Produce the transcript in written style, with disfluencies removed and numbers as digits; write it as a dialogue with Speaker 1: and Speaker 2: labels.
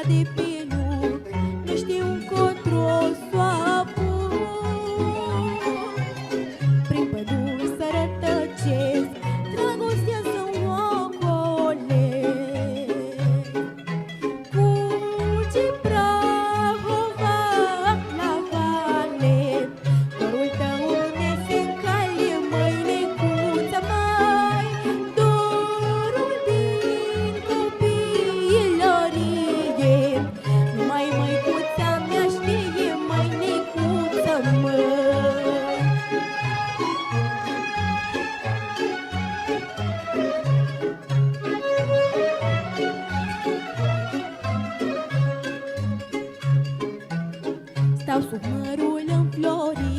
Speaker 1: de peluc, nu știu încotro s-o apuc. Prin păduri să rătăcesc, dragostea să-mi ocolesc. Curge Prahova la vale, dorul tău ne se încalce, măi, necuță, măi, dorul din copilărie. Numai măicuța mea știe, măi, necuță, măi. Stau sub mărul înflorit,